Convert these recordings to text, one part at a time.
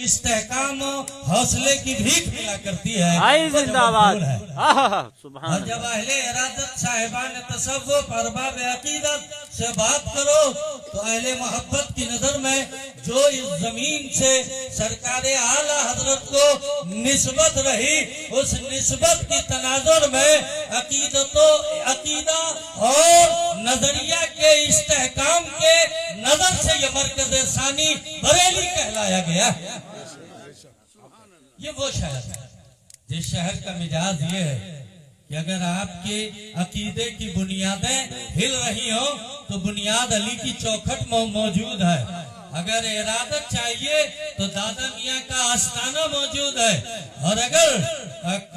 इस्तेहकाम हौसले की भीख मिला करती है। आई जिंदाबाद। और जब अहले इरादत साहिबान तसव्वुफ अरबाब अकीदत से बात करो तो अहले मोहब्बत की नजर में जो इस जमीन से सरकार आला हजरत को निस्बत रही, उस निस्बत की तनाजुर में अकीदा और नजरिया के इस्तेहकाम के नजर से ये मरकज सानी बरेली कहलाया गया। ये वो शहर है जिस शहर का मिजाज ये है कि अगर आपके अकीदे की बुनियादें हिल रही हो तो बुनियाद अली की चौखट मौजूद है। अगर इरादत चाहिए तो दादा मियाँ का आस्थाना मौजूद है, और अगर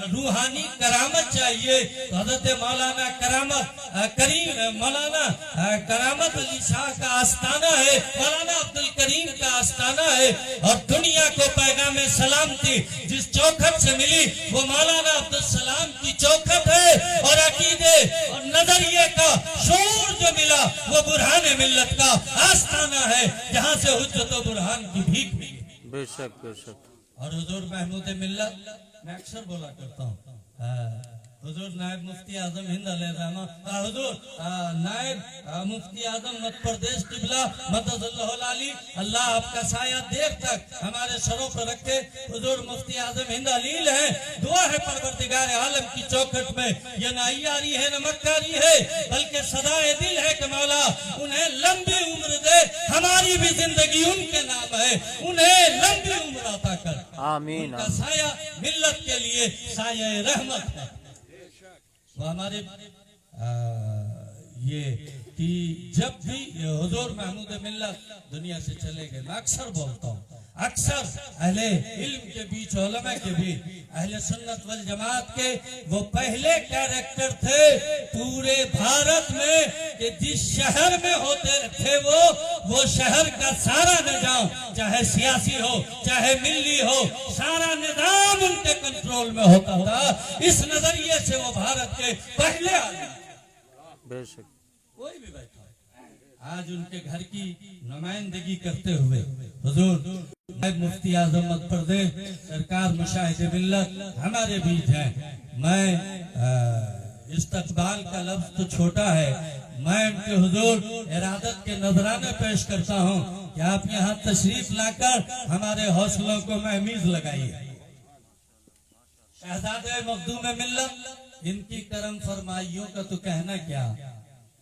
रूहानी करामत चाहिए तो हजरत मौलाना करामत अली शाह का आस्थाना है, मौलाना अब्दुल करीम का आस्थाना है। और दुनिया को पैगाम सलामती जिस चौखट से मिली वो मौलाना अब्दुल सलाम की चौखट है, और अकीदे और नजरिए का शोर जो मिला वो बुरहान मिल्लत का आस्थाना है, जहाँ से हुज्जत व बुरहान की भीख मिली। बेशक बेशक। और हुजूर महमूद मिल्लत मैं अक्सर बोला करता हूँ, हुजूर नायब मुफ्ती आजम हिंद अलैहिर्रहमा, हुजूर नायब मुफ्ती आजम मध्य प्रदेश किबला मददुल्लाह अली, अल्लाह आपका साया देर तक हमारे सरों पर रखे। हुजूर मुफ्ती आजम हिंद अलील है, दुआ है परवरदिगार आलम की चौखट में ये न अय्यारी है न मक्कारी है, बल्कि सदाए दिल है कि मौला उन्हें लंबी उम्र दे, हमारी भी जिंदगी उनके नाम है, उन्हें लंबी उम्र अता कर। आमीन। उनका साया मिल्लत के लिए साया रहमत है। वो हमारे ये कि जब भी हुजूर महमूद मिल्लत दुनिया से चले गए, मैं अक्सर बोलता हूँ, अक्सर अहले इल्म के बीच, उलमा के बीच, अहले सुन्नत वल जमात के वो पहले कैरेक्टर थे पूरे भारत में कि जिस शहर में होते थे वो शहर का सारा निजाम, चाहे सियासी हो चाहे मिल्ली हो, सारा निजाम उनके कंट्रोल में होता था। इस नजरिए से वो भारत के पहले आए। बेशक। कोई भी बैठा आज उनके घर की नुमाइंदगी करते हुए हुजूर मुफ्ती आजम मध्य प्रदेश सरकार मुशाहिद मिल्लत हमारे बीच हैं। मैं इस्तकबाल का लफ्ज तो छोटा है, मैं उनके हुजूर इरादत के नजराने पेश करता हूँ कि आप यहाँ तशरीफ लाकर हमारे हौसलों को महमीज लगाइए। शहजादे मखदूम मिल्लत, इनकी करम फरमाइयों का तो कहना क्या,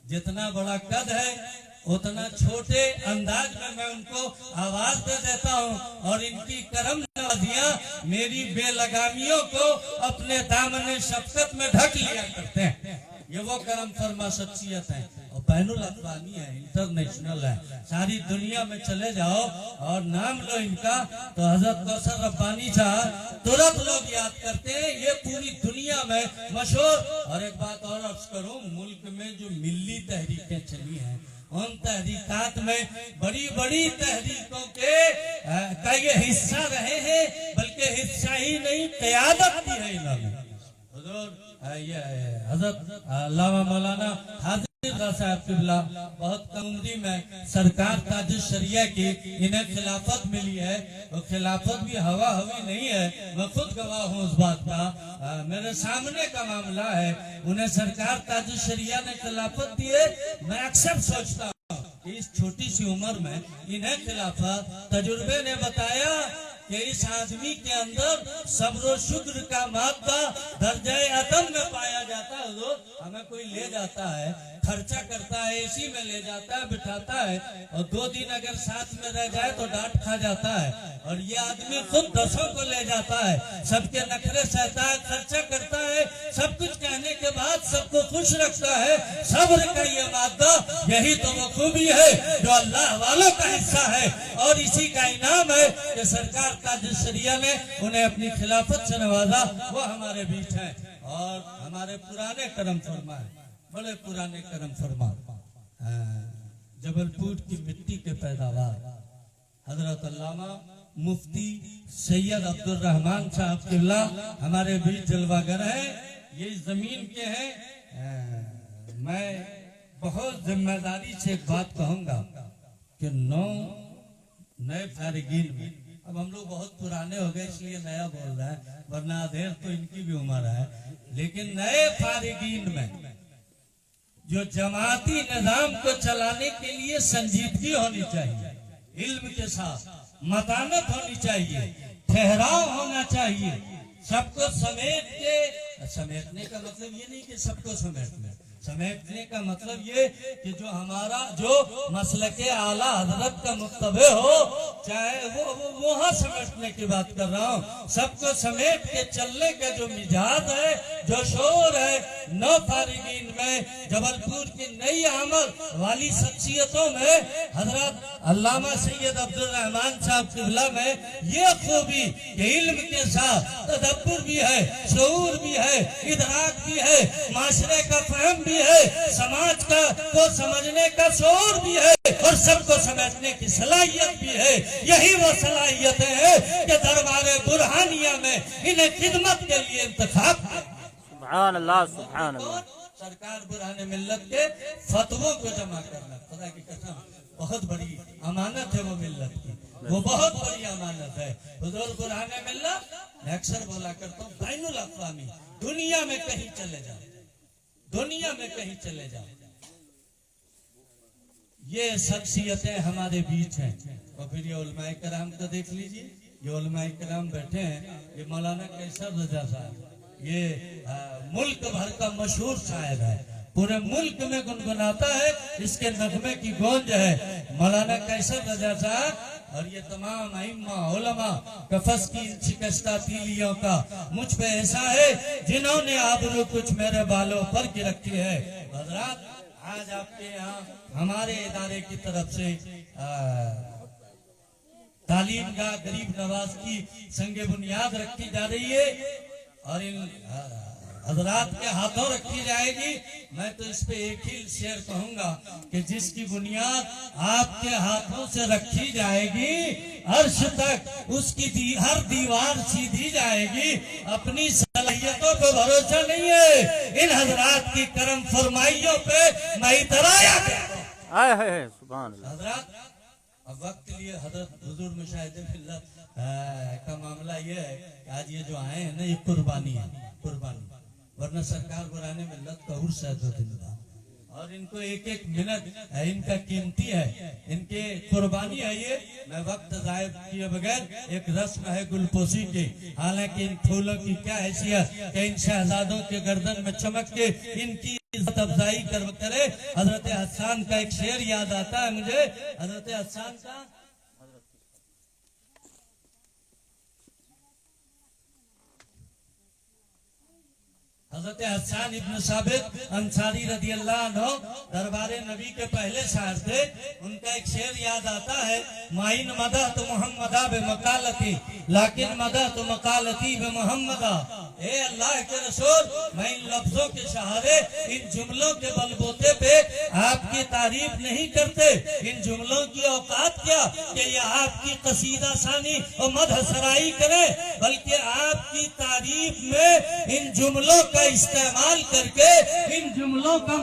जितना बड़ा कद है उतना छोटे अंदाज में मैं उनको आवाज दे देता हूँ, और इनकी करम नवाजियां मेरी बेलगामियों को अपने दामन शफकत में ढक लिया करते हैं। ये वो करम फरमा शख्सियत है और बैनुल अक़वामी है, इंटरनेशनल है। सारी दुनिया में चले जाओ और नाम लो इनका तो हजरत कौसर रब्बानी साहब तुरंत लोग याद करते हैं, ये पूरी दुनिया में मशहूर। और एक बात और अर्ज करूं, मुल्क में जो मिल्ली तहरीकें चली हैं उन तहरीकात में बड़ी बड़ी तहरीकों का ये हिस्सा रहे हैं, बल्कि हिस्सा ही नहीं क़यादत भी है इन्होंने। हुजूर ये हजरत अल्लामा मौलाना हाजिर साहब किबला बहुत कम उम्री में सरकार ताजुश शरिया की इन्हें खिलाफत मिली है, और खिलाफत भी हवा हवी नहीं है, मैं खुद गवाह हूँ उस बात का, मेरे सामने का मामला है। उन्हें सरकार ताजुश शरिया ने खिलाफत दी है। मैं अक्सर सोचता हूँ इस छोटी सी उम्र में इन्हें खिलाफत, तजुर्बे ने बताया कि इस आदमी के अंदर सब्र और शुक्र का मादा दर्जा अदम में पाया जाता है। हमें कोई ले जाता है, खर्चा करता है, एसी में ले जाता है, बिठाता है, और 2 दिन अगर साथ में रह जाए तो डांट खा जाता है, और ये आदमी खुद 10 को ले जाता है, सबके नखरे सहता है, खर्चा करता है, सब कुछ कहने के बाद सबको खुश रखता है। सब्र का ये मादा, यही तो वो खूबी है जो अल्लाह वालों का हिस्सा है, और इसी का इनाम है कि सरकार ताजुश शरिया ने उन्हें अपनी खिलाफत से नवाजा। वो हमारे बीच है और हमारे पुराने करम फरमा है, बड़े पुराने करम फरमा, जबलपुर की मिट्टी के पैदावार हजरत अल्लामा मुफ्ती सैयद अब्दुल रहमान साहब किबला हमारे बीच जलवागर है। ये जमीन के हैं। मैं बहुत जिम्मेदारी से एक बात कहूंगा कि 9 नए फारिगीन में अब हम लोग बहुत पुराने हो गए इसलिए नया बोल रहा है, वरना अधेर तो इनकी भी उम्र है। लेकिन नए फारिगीन में जो जमाती निजाम को चलाने के लिए संजीदगी होनी चाहिए, इल्म के साथ मतानत होनी चाहिए, ठहराव होना चाहिए, सबको समेटने का मतलब ये नहीं कि सबको समेटने का मतलब ये कि जो हमारा जो मसलके आला हजरत का मुक्तबे हो, चाहे वो वहाँ समेटने की बात कर रहा हूँ, सबको समेट के चलने का जो मिजाज है, जो शोर है, नौ फारिगीन में जबलपुर की नई आमद वाली शख्सियतों में हजरत अल्लामा सैयद अब्दुल रहमान साहब किबला में ये खूबी कि इल्म के साथ तदब्बुर भी है, शऊर भी है, इदराक भी है, माशरे का फहम भी है, समाज का को समझने का शऊर भी है और सबको समझने की सलाहियत भी है। यही वो सलाहियतें हैं कि दरबारे बुरहानिया में इन्हें खिदमत के लिए इंतखाब सुभान अल्लाह, सुभान अल्लाह। सरकार बुरहाने मिल्लत के फतवों को जमा करना, खुदा की कसम बहुत बड़ी अमानत है वो मिल्लत की, वो बहुत बड़ी अमानत है। हुजूर बुरहाने मिल्लत, मैं अक्सर बोला करता हूँ, बैनुल अक़वामी दुनिया में कहीं चले जाओ, दुनिया में कहीं चले जाओ, ये शख्सियतें हमारे बीच हैं। और फिर ये उलमाए कराम को देख लीजिए, ये उलमाए कराम बैठे हैं, ये मौलाना कैसर रजा साहब, ये मुल्क भर का मशहूर शायर है, पूरे मुल्क में गुनगुनाता है, इसके नगमे की गूंज है मौलाना कैसर रजा साहब। और ये तमाम अइम्मा उलमा कफस की शिकस्ता तीलियों का मुझ पे ऐसा है जिन्होंने आबरू कुछ मेरे बालों पर की रखी है। हज़रात, आज आपके यहाँ हमारे इदारे की तरफ से तालीम का गरीब नवाज की संगे बुनियाद रखी जा रही है और इन हजरात के हाथों रखी जाएगी। मैं तो इस पे एक ही शेर कहूंगा कि जिसकी बुनियाद आपके हाथों से रखी जाएगी, अर्श तक उसकी हर दीवार सीधी जाएगी। अपनी सलाहियतों पे भरोसा नहीं है, इन हजरात की करम फरमाइयों पे मैं इतराया है। सुभान अल्लाह। हजरात, अब वक्त लिए हजरत हुजूर मुशाहिद फिल्लाह का मामला ये है कि आज ये जो आए हैं ना, ये कुर्बानी है, कुर्बानी, वरना सरकार बुराने में लत का उर्स है 2 दिन का, और इनको एक एक मिनट इनका कीमती है, इनके कुर्बानी है ये। मैं वक्त जायब किए बगैर एक रस्म है गुलपोशी की, हालांकि इन फूलों की क्या हैसियत कि इन शहजादों के गर्दन में चमक के इनकी इज्जत अफजाई करे। हजरत हसन का एक शेर याद आता है मुझे, हजरत हसन का, हजरत हसन इब्न साबित अंसारी रदी अल्लाह अन्हु दरबारे नबी के पहले शायर थे। उनका एक शेर याद आता है, माइन मदा तो मोहम्मदा बे मकालती लाकिन मदा तो मकालती बे मोहम्मदा। ए अल्लाह के रसूल, मैं इन लफ्जों के सहारे, इन जुमलों के बलबूते पे आपकी तारीफ नहीं करते। इन जुमलों की औकात क्या कि ये आपकी कसीदा सानी और मदह सराई करे, बल्कि आपकी तारीफ में इन जुमलों का इस्तेमाल करके इन जुमलों का